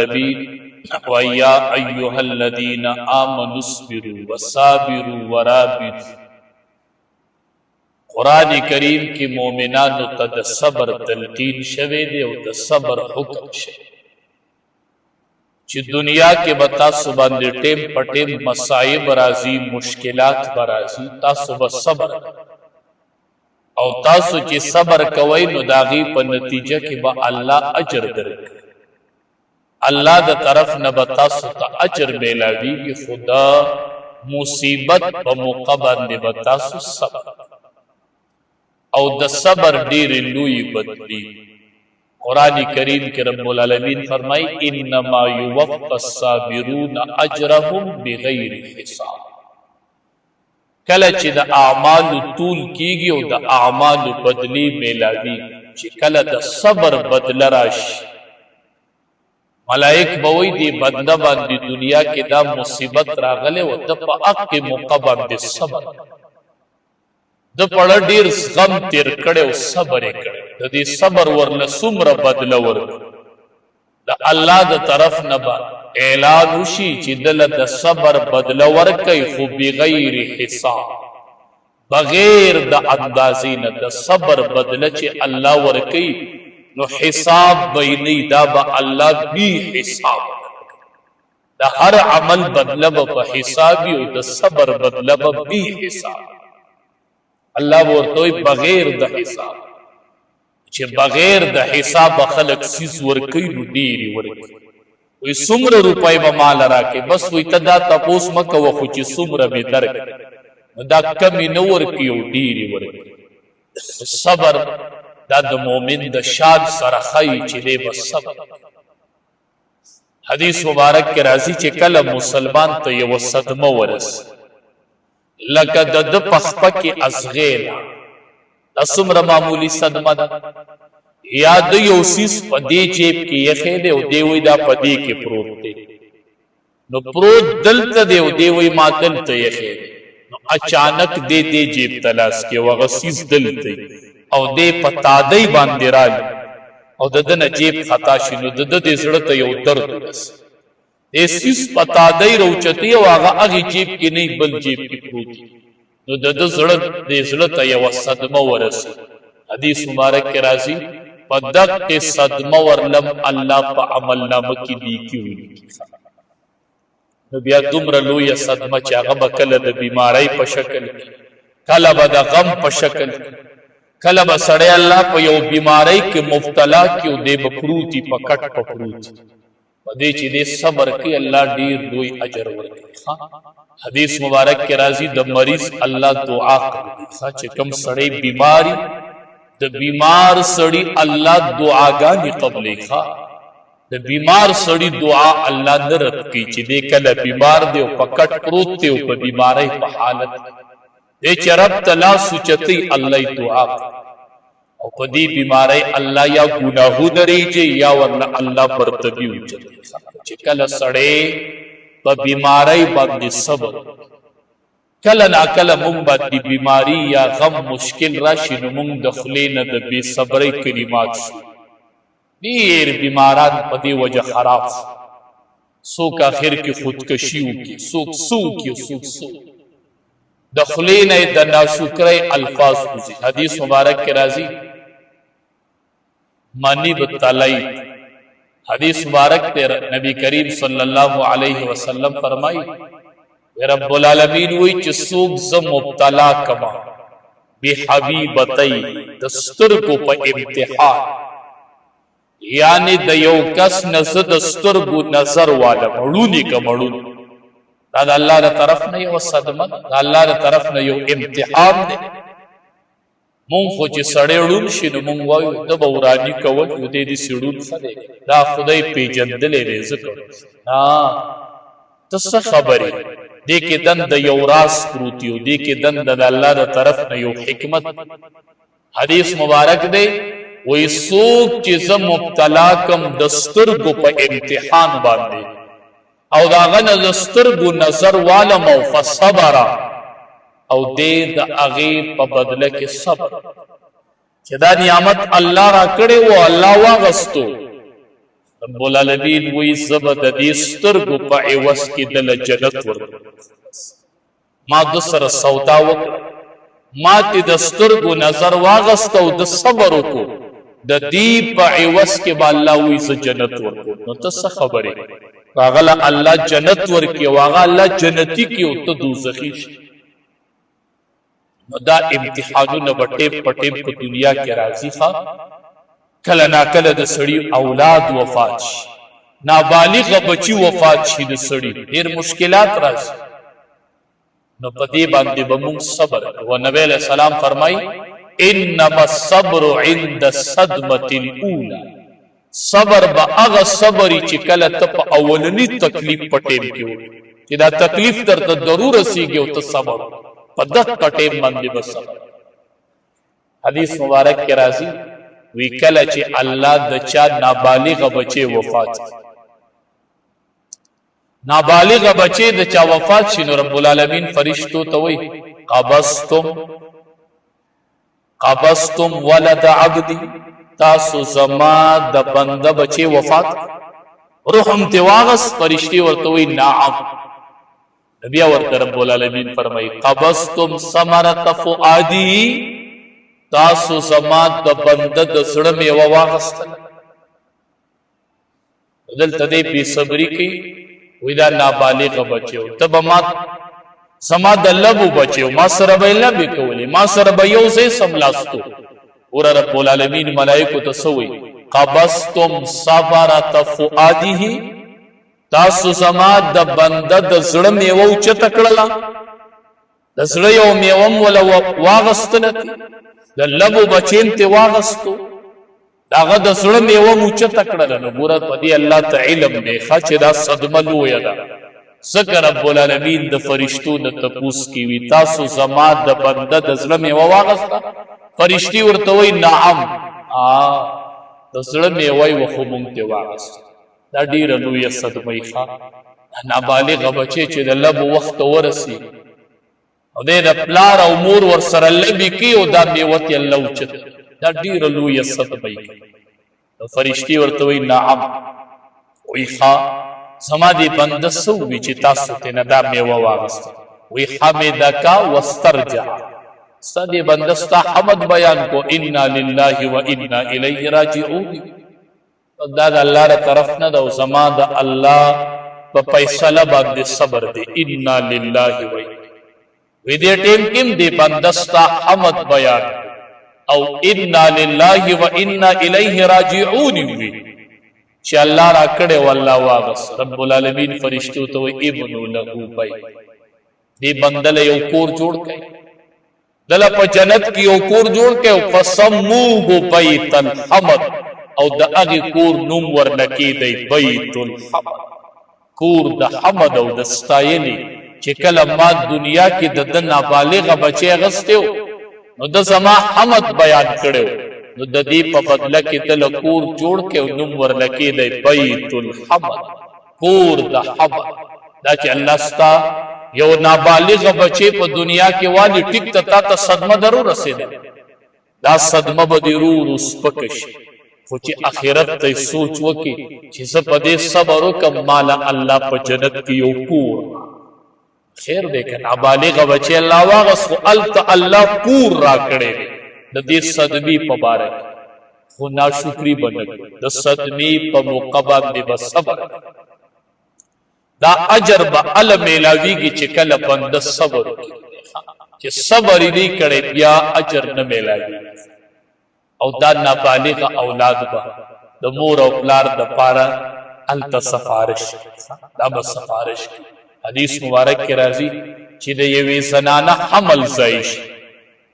نبی وَيَا أَيُّهَا الَّذِينَ آمَنُوا اصْبِرُوا وَصَابِرُوا وَرَابِطُوا. قرآن کریم کی مومنانو ته د صبر تلقین شوی دی او د صبر حکم شوی چې دنیا کې به تاسو باندې ټیم په ټیم مصائب راځي، مشکلات به راځي، تاسو به صبر او تاسو چې صبر کوئ نو د هغې په نتیجه کې به الله اجر درکړي. الله د طرف نه به تاسو ته اجر میلاویږي، خو د مصیبت په موقع باندې به تاسو صبر او د صبر ډېرې لویې بدلي. قرآن کریم کې رب العالمین فرمایي انما یوفى الصابرون اجرهم بغیر حساب. کله چې د اعمالو طول کیږي او د اعمالو بدلی میلاوي، چې کله د صبر بدله راشي، ملائک به وایي دې بنده باندې دنیا کې دا مصیبت راغلی و، د په حق موقع باندې صبر، د پړه ډیر غم تیر کړي او صبر یې کړي، د دې صبر ورله څومره بدله ورکړي. د الله د طرف نه به اعلان وشي چې دله د صبر بدله ورکوي، خو بغیر حساب، بغیر د اندازې نه د صبر بدله چې الله ورکوي نو حساب به یې نه، دا به الله بی حساب. د هر عمل بدله به په حساب وي او د صبر بدله به بی حساب. الله ورته وایي بغیر د حساب، چې بغیر د حساب خلک څیز ورکوي نو ډېرې ورکوي. وی څومره روپۍ به مال راکړي، بس وی ته دا تپوس مه کوه خو چې څومره مې درکړي، نو دا کمې نه ورکوي او ډېرې ورکوي. صبر دا د مؤمن د شان سره ښایي چې دی به صبر. حدیث مبارک کې راځي چې کله مسلمان ته یوه صدمه ورسي، لکه د ده په خپه کې ازغې ده، دا څومره معمولي صدمه ده، یا د یو څیز په دې جیب کې یخی دی او دی وایي دا په دې کې پروت دی، نو پروت دلته دی او دی وایي ما دلته یخی دی، نو اچانک دی جیب ته لاس کې او هغه څیز دلته او دی په تادۍ باندې رالي او د ده نه جیب خطا شي، نو د ده دې زړه ته یو درد ورسي، دې څیز په تادۍ راوچتوي او هغه هغې جیب کې نه بل جیب کې پروت وي، نو د ده زړه ته یوه صدمه ورسي. حدیث مبارک کې راځي په دقې صدمه ورلم الله په عملنامه کې نیکي ولیکي. نو بیا دومره لویه صدمه چې هغه به کله د بیمارۍ په شکل کې، کله به د غم په شکل کې، کله به سړی الله په یو بیمارۍ کې مبتلا کړي او دی به پروت وي، په کټ په پروت وي، په دې چې دی صبر کوي الله ډېر لوی اجر ورکوي. حدیث مبارک کې راځي د مریض الله دعا کوي، چې کوم سړی بیماري، د بیمار سړی الله دعاګانې قبلې. د بیمار سړی دعا الله نه رد کوي، چې دی کله بیمار دی او په کټ پروت دی او په بیمارۍ په حالت دی چې رب ته لاس اوچتوي، الله یې دعا کوي او په دې بیمارۍ الله یا ګناهونه ریږي یا ورله الله مرتبې اوچتوي. چې کله سړی په بیمارۍ باندې صبر، کله ناکله مونږ باندې بیماری یا غم مشکل راشي نو مونږ د خولې نه د بې صبرۍ کلمات شو، ډېر بیماران په دې وجه خراب شو، څوک آخر کې خودکشي وکړي، څوک څه وکړي، څوک څه، د خولې نه د ناشکرۍ الفاظ وځي. حدیث مبارک کې راځي منی بالتلیت، حدیث مبارک تے نبی کریم صلی اللہ علیہ وسلم فرمائی رب العالمین وی چې څوک زه مبتلا کما بحبیبتی دسترګو په امتحان، یعنی د یو کس نه زه د سترګو نظر والا مړونی که مړون، دا د الله د طرف نه یو صدمه، د الله د طرف نه یو امتحان دی. مونږ خو چې سړی ړوند شي نو مونږ وایو ده به وراني کول، یو دی داسې ړوند ښه دی، دا خدای پېژندلی دی ځکه. ته څه خبرې، دې کې دنده یو راز پروت یو، دې کې دنده د الله د طرف نه یو حکمت. حدیث مبارک دی وایي څوک چې زه مبتلا کم د سترګو په امتحان باندې او د هغه نه د سترګو نظر والم او فصبره او دې د هغې په بدله کې صبر، چې دا نعمت الله را کړی و الله واغستو رب العالمین وی زبا د دې سترګو په عوض کې دله جنت ورکړم. ما د سره سودا وکړه، ما ته د سترګو نظر واغسته او د صبر وکړو، د دې په عوض کې به الله وی زه جنت ورکړم. نو ته څه خبرې؟ هغه الله جنت ورکړي او هغه الله جنتي کړي او ته دوزخي شي. نو دا امتحانونه به ټیپ په ټیپ په دنیا کې راځي. ښه کله ناکله د سړي اولاد وفات شي، نابالغه بچي وفات شي، د سړي ډېر مشکلات راځي. نو په دې باندې به موږ صبر کوو. نبی علیہ السلام فرمایي انما الصبر عند الصدمة الاولى، صبر به هغه صبري چې کله ته په اولني تکلیف په ټیم کې وي، چې دا تکلیف درته ضرور رسیږي او ته صبر په دغه ټیم باندې به صبر. حدیث مبارک کې راځي وی کله چې الله د چا نابالغه بچي وفات، نابالغه بچي د چا وفات شي، نو رب العالمین فرشتو ته وی قبضتم ولد عبدی، تاسو زما د بنده بچي وفات روح هم ته واغس. فرشتي ورته وی نعم. بیا ورته رب العالمین فرمایي قبضتم ثمرة فؤادی، تاسو زما د بنده د زړه میوه واغستله. دلته دې بې صبري کوي، وی دا نابالغه بچی و، ته به ما زما د لبو بچی و، ما سره به یې لبې کولې، ما سره به یو ځای سملاستو. وره رب العالمین ملایکو ته څه وایي قبضتم ثمرة فؤاده، تاسو زما د بنده د زړه میوه اوچته کړله، د زړه یو میوه م وله واغستله، د لبو بچیم ته واغستو، د هغه د زړه میوه م اوچته کړله. نو ګوره په دې الله ته علم دی ښه چې دا صدمه لویه ده. ځکه رب العالمین د فرشتو نه تپوس کوي تاسو زما د بنده د زړه میوه واغسته؟ فرشتي ورته وایي نعم، د زړه میوه یې خو مونږ ته واغسته. دا ډېره لویه صدمه یې ښه. نابالغه بچی چې د لبو وخت ته ورسي او دی د پلار او مور ورسره لبې کوي او دا میوه تې الله اوچته، دا ډېره لویه صدمه یې. نو فرشتي ورته وایي نعم. وایي ښه زما دې بنده څه ووي چې تاسو ترې نه دا میوه واغسته؟ وایي حمدک واسترجع، ستا دې بنده ستا حمد بیان کو، انا لله و انا الیه راجعون. دا د الله له طرف نه ده او زما د الله په فیصله باندې صبر دی. انا لله و وی دې ټیم کې دې بنده ستا حمد بیان او انا لله و انا الیه راجعون وی چې الله را کړې والله واغس. رب العالمین فرشتو ته وی ابنو له بی، دې بنده له یو کور جوړ کړي، دله په جنت کې یو کور جوړ کړي او فسموه بیت الحمد، او د هغې کور نوم ورنکې دی بیت الحمد، کور د حمد او د ستایلې. چې کله ما دنیا کې د ده نابالغه بچی اغستی و نو د زما حمد بیان کړی و، نو د دې په بدله کې دله کور جوړ کړی او نوم ورنکې دی بیت الحمد، کور د حمد. دا چې الله ستا یو نابالغه بچی په دنیا کې والي ټیک ته تا ته صدمه ضرور رسېده، دا صدمه به دې ورو ورو سپکه شي، خو چې آخرت ته سوچ وکړي چې زه په دې صبر وکړم ماله الله په جنت کې یو کور خیر دی که نابالغه بچی الله واغس، خو هلته الله کور راکړی دی. د دې صدمې په باره کې خو ناشکري به نه کړي، د صدمې په موقع باندې به صبر. دا اجر به هله میلاویږي چې کله بنده صبر وکړي، چې صبر یې نه کړی بیا اجر نه میلاویږي. او دا نابالغه اولاد به د مور او پلار دپاره هلته سفارش، دا به سفارش کوي. حدیث مبارک کې راځي چې د یوې زنانه حمل ضایع شي.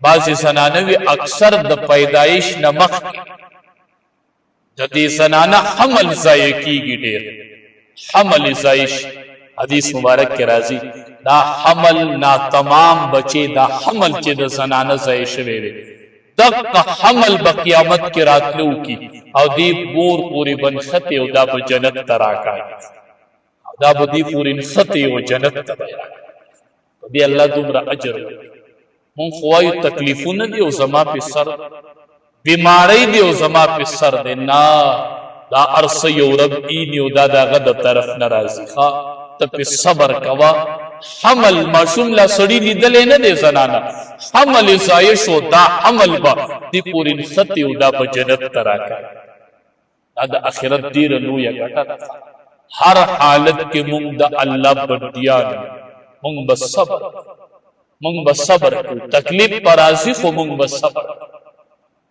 بعضې زنانه وي اکثر د پیدایش نه مخکې د دې زنانه حمل ضایع کېږي، ډېر حمل یې ضایع شي. حدیث مبارک کې راځي دا حمل ناتمام بچې، دا حمل چې د زنانه ضایع شوی دی دغه حمل به قیامت کې راتلو کی او دې بور پورې بنخطې او دا به جنت ته راکاږي، دا به دې پورې نښتې او جنت ته به یې راکاږي. په دې الله دومره اجر ورکوي. مونږ خو وایو تکلیفونه دي او زما پې سر، بیماری دی او زما پې سر دی. نه، دا ارس یو رب اینی او دا دا غد طرف نرازی تا پی صبر کوا حمل معصوم لا سڑی لیدلے نه دی زنانا حمل زایشو دا حمل با دی پوری نخطی او دا با جنت تراکا دا اخرت دیر لویا گٹا ہر حالت کے مونگ دا اللہ بردیان مونگ بس صبر کو تکلیف پر آزی خو مونگ بس صبر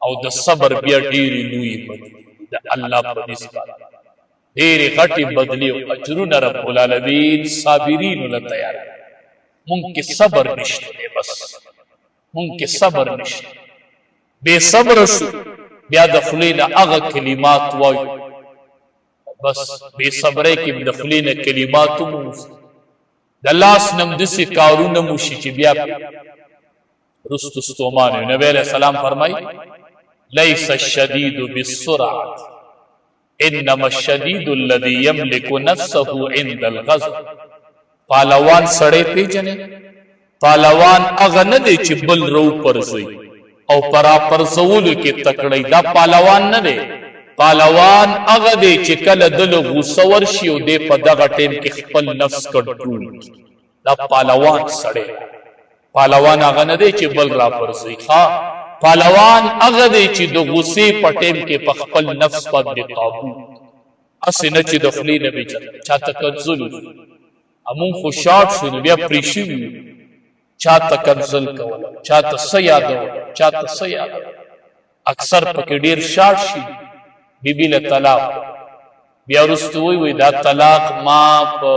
او دا صبر بیا دیری لوی بدلی دا اللہ بنسبت دیری غٹی بدلی و اجرون رب العالمین صابرین لتیار مونگ کے صبر نشتے بس مونگ کے صبر نشتے بے صبر شو بیا دخلین اغا کلمات وای بس بے صبرے کی دخلین کلماتو موز دلاس نم دسی کارون موشی چی بیا رست استومانی نبی علیہ السلام فرمائی لیس الشدید بالسرعت انما الشدید الذي يملك نفسه عند الغضب پالوان سڑے پی جنے پالوان اغا ندے چی بل رو پرزوی او پرا پرزولو کی تکڑی دا پالوان ندے پالوان اغا دے چی کل دل غصور شیو دے پا دغا ٹیم کی خپل نفس کنٹرول دا پالوان سڑے پالوان اغا ندے چی بل را پرزوی پالوان اغا دے چی دو غصے پا ٹیم کی پا خپل نفس پا دے قابو اسی نچی دخلی نبی چاہتا کنزلو امون خوشات شنو بیا پریشیو چاہتا کنزل کولا چاہتا سیادو چاہتا سیادو اکثر پکی دیر شاٹ شی بی بی لطلاق بیا رستوئی وی دا طلاق ما پا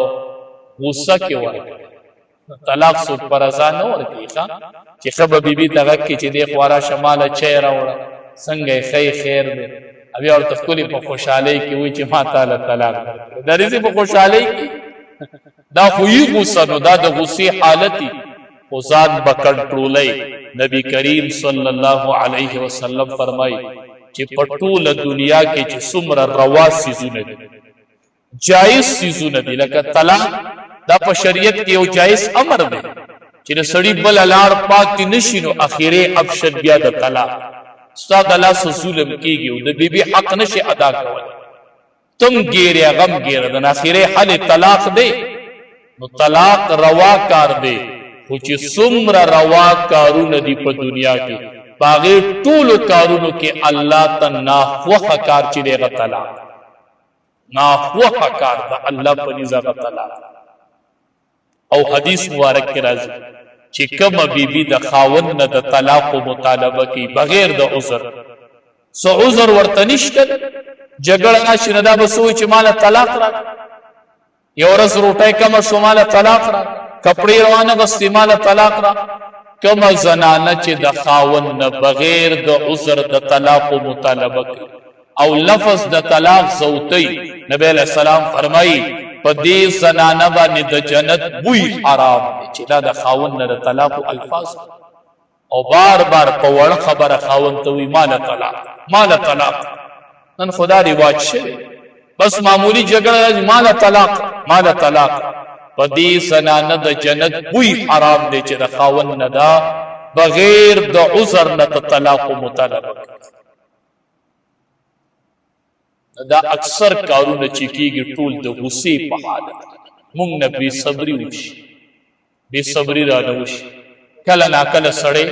غصہ کی ورکی طلاق سوک پر ازان ورکی چی خب بی بی تغکی چی دیکھ وارا شمال چیر آورا سنگے خی خیر دے ابھی اور تفکلی پا خوشحالی کی وی چی ما تالا طلاق دا ریزی پا خوشحالی کی دا خوی غصہ نو دا دا غصی حالتی خوزان با کنٹرولی نبی کریم صلی اللہ علیہ وسلم فرمائی چی پٹول دنیا کے چی سمر روا سیزو نبی جائز سیزو نبی لکہ طلاق دا پا شریعت کے او جائز امر دے چی نسڑی بل الار پاک تی نشینو اخیرے ابشد بیا دا طلاق استاد اللہ سے ظلم کی گئو دا بی بی حق نشے ادا کول تم گیرے غم گیرے دا اخیرے حل طلاق دے نو طلاق روا کار دے خوچی سمر روا کارون دی پا دنیا کی باغی طول کارونو کے اللہ تا ناخوخ کار چلے گا طلاق ناخوخ کار دا اللہ پا نزا گا طلاق او حدیث مبارک کے رازی چی کم بی بی دا خاون دا طلاق و مطالبہ کی بغیر دا عذر سو عذر ورطنشتد جگڑ ناشی ندا بسوئی چی مالا طلاق را یو رس روٹائی کم شو مالا طلاق را کپڑی روانه بستی مال طلاق را کم زنانه چی دا خاون بغیر دا عذر دا طلاق و مطالبه کی او لفظ دا طلاق زوتی نبی علیہ السلام فرمائی پا دی زنانه بانی دا جنت بوی حرام دی چی دا خاون دا طلاق و الفاظ او بار بار پا وڑ خبر خاون توی مال طلاق نن خدا رواج شده بس معمولی جگڑ مال طلاق پا دی زنانه دا جنت بوی حرام دے چی دا خاون ندا بغیر دا عذر نتا طلاق و مطالبہ دا اکثر کارون چکی گی طول دا غصی پا حالت مونگ نا بے صبری وشی بے صبری را نوشی کل ناکل سڑے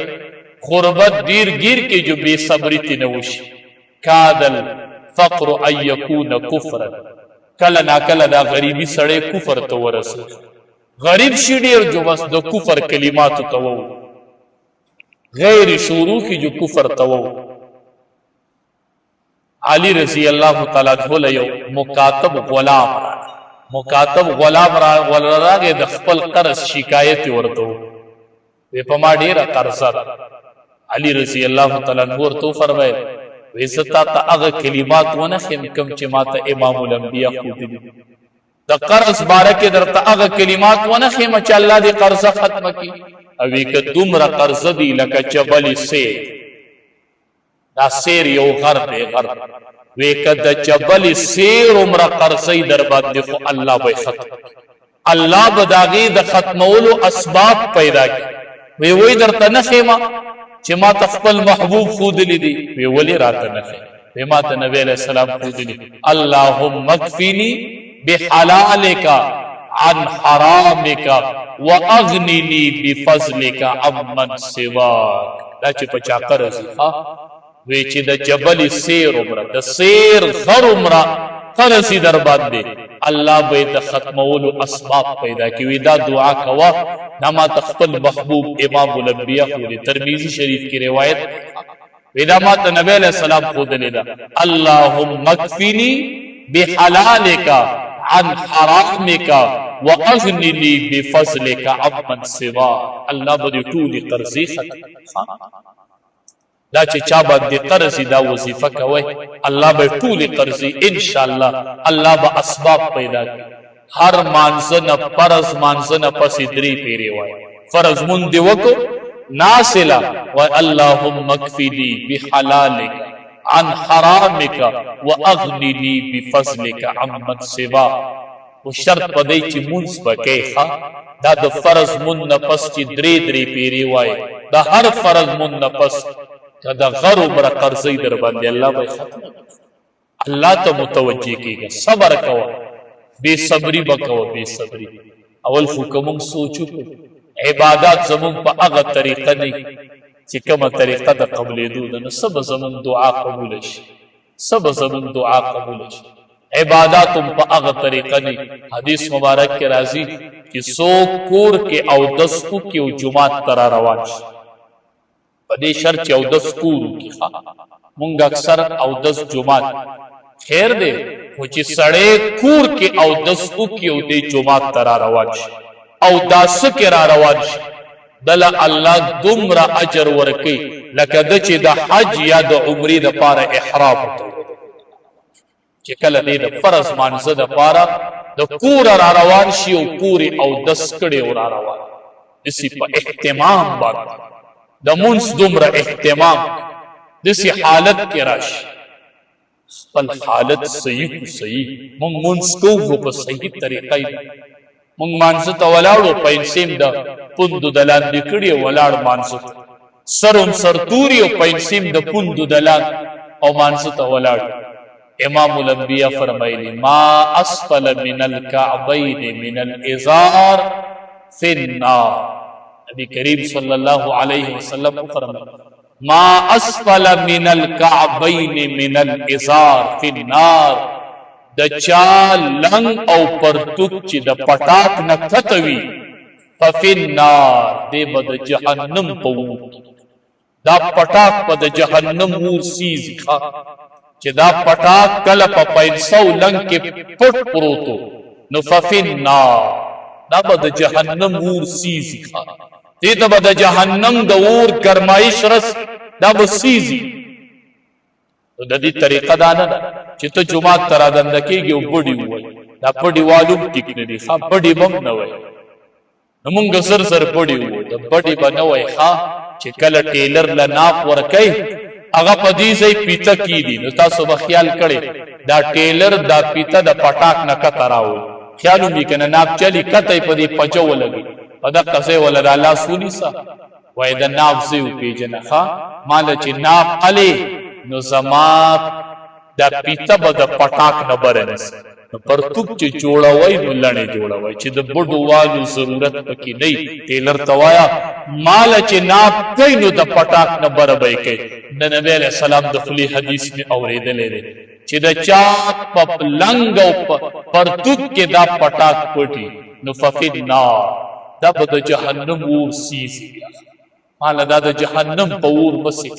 غربت دیر گیر کے جو بے صبری تی نوشی کادل فقر ان یکون کفرن کل ناکل دا غریبی سڑے کفر تو ورسو غریب شیڈیر جو بس دا کفر کلمات تو غیر شروع کی جو کفر تو علی رضی اللہ تعالیٰ دھولا یو مکاتب غلام را گے دا خپل قرص شکایت ورتو وی پما ڈیرا قرصات علی رضی اللہ تعالیٰ ورتو فرمائے ویزتا تا اغا کلمات ونخیم کم چی ماتا امام الانبیاء خود دی دا قرص بارک در تا اغا کلمات ونخیم چا اللہ دی قرص ختم کی اوی که دمرا قرص دی لکا جبل سیر دا سیر یو غرب وی که دا جبل سیر امرا قرصی در باد دیخو اللہ بای ختم اللہ بداغی دا ختمولو اسباب پیدا کی وی در تا نخیما چی ما تخپل محبوب خود لی دی وی ولی راتا نخی بما ته نبی علیہ السلام ښودلي اللهم اکفنی بحلالک عن حرامک واغننی بفضلک عمن سواک. دا چې په چا قرض وی چې د جبل سیر عمره د سیر غر عمره قرض در باندې الله به د ختمولو اسباب پیدا کوي. دا دعا کوا دا ما خپل محبوب امام الانبیاء خو ترمذی شریف کی روایت ودا ما ته نبی علیہ السلام ښودلې ده اللهم اکفنی بحلالک عن حرامک واغننی بفضلک عمن سواک. الله به ټول قرضې ختم. دا چې چا باندې قرض دا وظیفه کوي الله به ټول قرضې ان شاء الله الله به اسباب پیدا کوي. هر مانځنه فرض مانځنه پسې 3 پیری وای فرض مون دی وکړو ناسلا و اللهم اکفنی بحلالک عن حرامک واغننی بفضلک عمن سواک. و شرط پدې چې مونږ پکې ښه دا د فرض مون نه پس چې 3 پیری وای دا هر فرض مون نه پس دا غر عمره قرضې در باندې الله به ختم. الله ته متوجه کیږي صبر کوه بے صبری بکوه بے صبری. اول خو کوم سوچو عبادت زمون په هغه طریقه نه چې کومه طریقه د قبلېدو ده نو سبا زمون دعا قبول شي سبا زمون دعا قبول شي. عبادت په هغه طریقه نه حدیث مبارک کې راځي چې څوک کور کې او دس کو کې او جمعات تر روان شي په دې شرط او دس کورو کې مونږ اکثر او دس جمعات خیر دی خو چې سړی کور کې او دس کو کې او دې جمعات تر روان شي او داس کې را روان شي دل الله دومره اجر ورکي لکه د چې د حج یا د عمرې د پاره احرام چې کله دې د فرض مانزه د پاره د کور را روان شي او پوری او دس کړي را روان دسی په اهتمام باندې د مونږ دومره اهتمام دسی حالت کې راشي خپل حالت صحیح مونږ کوو په صحیح طریقې مونږ مانزه ته ولاړو پینسیم د پوندو دلان دکړي ولاړ مانزه سروم سرتوري او پینسیم د پوندو دلان او مانزه ته ولاړ. امام الانبیاء فرمایلی ما اسفل من الكعبین من الازار فی النار. نبی کریم صلی الله علیه وسلم فرمایلی ما اسفل من الكعبین من الازار فی النار. د چا لنګ او پرتوک چې د پټاک نه کتوي ففی النار دی به د جهنم په اور دا پټاک په د جهنم اور سیزي چې دا پټاک کله په 500 لنګ کې پټ پروتو نو ففی النار دا به د جهنم اور سیزي دې ته به د جهنم د اور ګرمایش رس دا به سیزي. د دې طریقه دا نه ده چې ته جمعه تر دنده کېږي او بډي وای دا بډي والو ټیک نه دي ښه بډي بم نه وای نو مونږ زر بډي وای د بډي به نه وای ښه چې کله ټیلر له ناپ ورکوي هغه په دې ځای پیته کېدي نو تاسو به خیال کړئ دا ټیلر دا پیته د پټاک نه کته راوړي خیال ومي که نه ناپ چلي کته یې په دې پجه ولګي په دقه ځای وله دا لاس ونیسه وایي د ناپ ځای وپېژنه ښه ماله چې ناپ علي نو زما دا پیته به د پټاک نه بره نسي نو پرتوک چې جوړوي نو لڼې جوړوي چې د بډو والو ضرورت پکې نه ټیلر ته وایه ماله چې ناپ کوي نو د پټاک نه بره به یې کوي. د نبی علیه السلام د خولي حدیث مې اورېدلی دی چې د چا په لنګ او پرتوک کې دا پټاک پټي نو ففی النار دا به د جهنم اور سیزي ماله دا د جهنم په اور بسې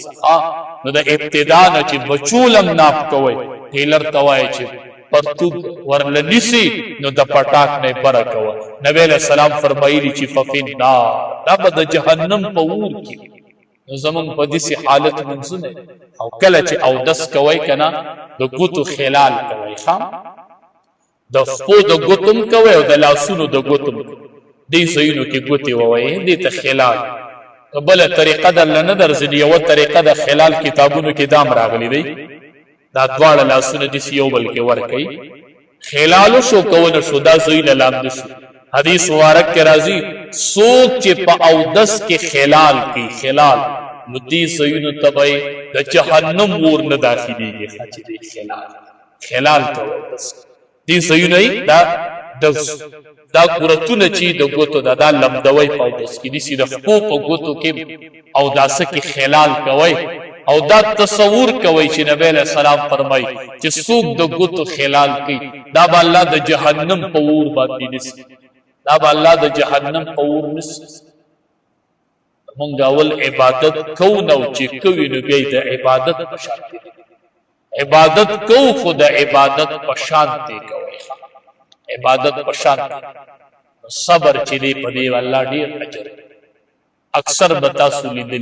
نو د ابتدا نه چې بچولم ناپ کوئ ټیلر ته وایي چې پرتوک ورله نیسي نو د پټاک نه بره کوه. نبی علیه السلام فرمایلي چې ففی النار دا به د جهنم په اور کې نو زمونږ په داسې حالت منځونه او کله چې اودس کوئ که نه د ګوتو خلال کوئ ښه د خپو د ګوتم کوئ او د لاسونو د ګوتم دې ځایونو کې ګوتې ووایئ دې ته خلال. بله طریقه درله نه درځي یوه طریقه د خلال کتابونو کې دام راغلی دی دا دواړه لاسونه داسې یو بل کې ورکوي خلالو شو کونه شو دا ځایونه لامده شو. حدیث مبارک کې راځي څوک چې په اودس کې خلال کوي خلال نو دې ځایونو ته به د جهنم ور نه داخليږي چې دی خلال ته دې زینې دا قرتونه چې د ګوتو دا لمدوي په داس کې دي سي د خپو په ګوتو کې او داسه کې خلال کوي او دا تصور کوي چې نبی علیہ السلام فرمای چې څوک د ګوتو خلال کوي دا به الله د جهنم په ور باندې نسی دا به الله د جهنم په ور نسی مونږ اول عبادت کو نو چې کوي نو بیا د عبادت په شان دي عبادت کو خو د عبادت په شان دي کوي عبادت په شان صبر چې دی په دی الله ډیر اجر اکثر بتا سولې دي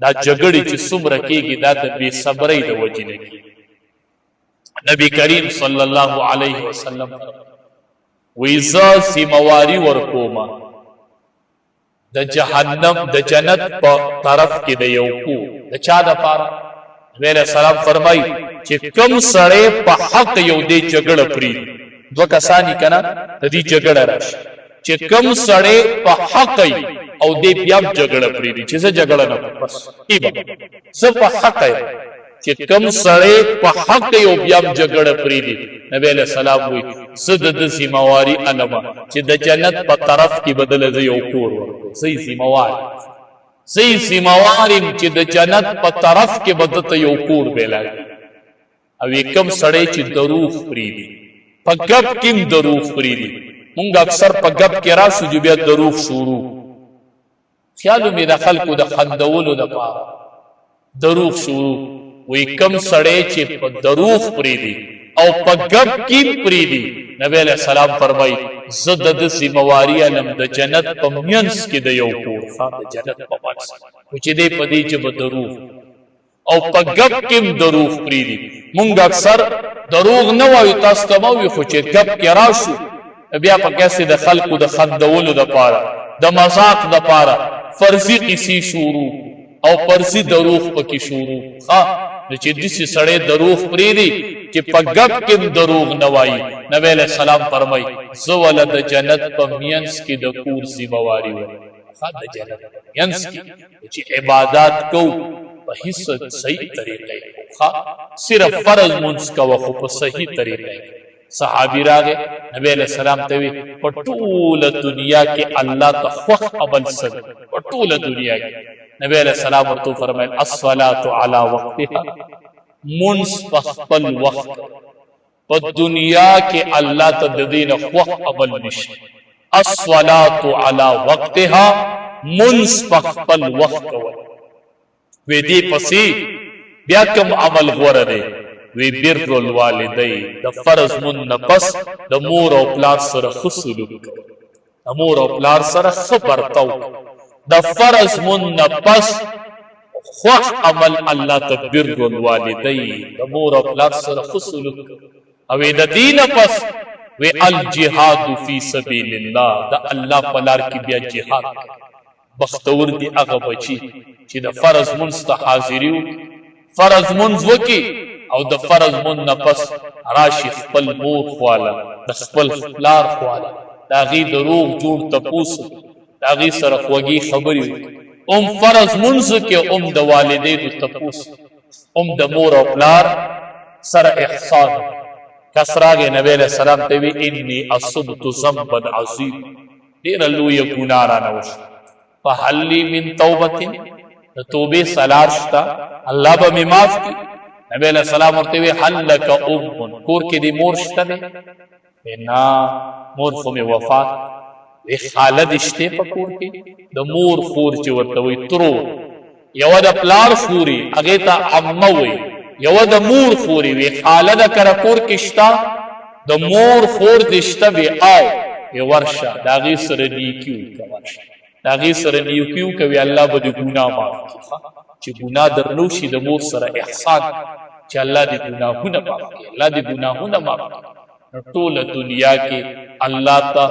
دا جګړې چې څومره کېږي دا د بے صبرۍ د وجې نه کېږي نبی کریم صلی الله علیه وسلم وی زه سیمواري ورکومه د جهنم د جنت په طرف کې د یو کو د چا د پاره نبی علیہ السلام فرمای چې کم سړی په حق یو دی جګړه پری دو کسانی کنا د دې جګړه راشي چې کم سړی په حق او دې بیا جګړه پری دي چې زه جګړه نه بس ایبا زه په حق چې کم سړی په حق یو بیا جګړه پری دي نبی علیہ السلام وی صد د سیمواري علما چې د جنت په طرف کې بدل زه یو کور ورکو صحیح سیمواري چې د جنت په طرف کې بدل یو کور بیلای او کم سړی چې دروغ پری دي په غب کې دروغ پری دي مونږ اکثر په غب کې راشو چې بیا دروغ شروع خیالو می د خلکو د خندولو د پاره دروغ شروع وی کم سړی چې په دروغ پری دي او په غب کې پری دي نبی علیہ السلام فرمای زد د سیمواري علم د جنت په مینس کې د یو کور د جنت په پاس چې دې په دې چې به دروغ او په غب کې دروغ پری دي مونږ اکثر دروغ نه وایو تاسو ته وایو خو چې غب کې راشو بیا په کیسه د خلکو د خندولو د پاره د مذاق د پاره فرضی قصې شروع او فرضی دروغ پکې شروع نو چې دسی سړی دروغ پری دی چې په غب کې دروغ نه وایي نبی علیہ السلام فرمای زو ول د جنت په مینس کې د کور سیمواري و د جنت مینس کې چې عبادت کو په هیڅ صحیح طریقې صرف فرض منځ کو خو په صحیح طریقې صحابی راغه نبی علیہ السلام ته وی په ټوله دنیا کې الله ته خوښ عمل سره په ټوله دنیا کې نبی علیہ السلام ورته فرمایل الصلاۃ علی وقتها منس خپل وخت په دنیا کې الله ته د دین خوښ عمل نشته الصلاۃ علی وقتها منس خپل وخت کوي وې دې پسې بیا کوم عمل غوړه دی وی بر الوالدین د فرض من نفس د مور او پلار سره خصلو د مور او پلار سره خبر تو د فرض من نفس خو عمل الله تبر الوالدین د مور او پلار سره خصلو او د دین پس وی الجهاد فی سبیل الله د الله په لار کې بیا جهاد بختور دی هغه بچی چې د فرض منست حاضریو فرض منځ وکي او د فرض من نفس راشي خپل مور خواله د خپل پلار خواله دا غي دروغ جوړ تپوس دا غي سره خوږی خبري فرض منځ کې د والدینو تپوس د مور او پلار سره احسان کسراغه نبی علیہ السلام ته وی انی اصبت ذنبا عظیم ډیر لوی ګناه را نوښ فهل من توبه توبه سلار شتا الله به می معاف کی نبی علیہ السلام ورته وی حل لك کور کې دی مور شته نه مور خو می وفات وی خالد شته په کور کې د مور خور چې ورته وی ترو یو د پلار خوري هغه ته عمه وی یو د مور خوري وی خالد کر کور کې شتا د مور خور دشته وی او وی ورشه دا غي سره نیکیو کوي دا غي سره نیکیو کوي الله به ګناه معاف کړي چې ګناه درنو شي د مور سره احسان چې الله دې ګناهونه معاف کړي الله دې ګناهونه معاف کړي ټول دنیا کې الله ته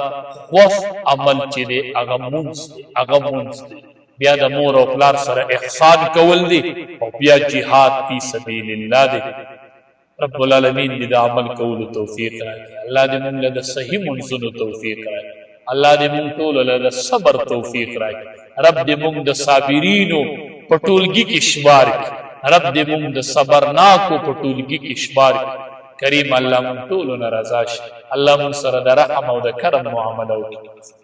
خوف عمل چې دې هغه مونږ بیا د مور او پلار سره احسان کول دي او بیا جهاد فی سبیل الله دي رب العالمین دې عمل کولو توفیق راکړي الله دې موږ له صحیح منځونو توفیق راکړي الله دې موږ ټول له صبر توفیق راکړي رب دې موږ د صابرینو پټولګي کې شمار کړي رب دې مونږ د صبرناکو په ټولګي کې شمار کریم الله مونږ ټولو نه رضا شي الله مونږ سره د رحم او د کرم معامله وکړي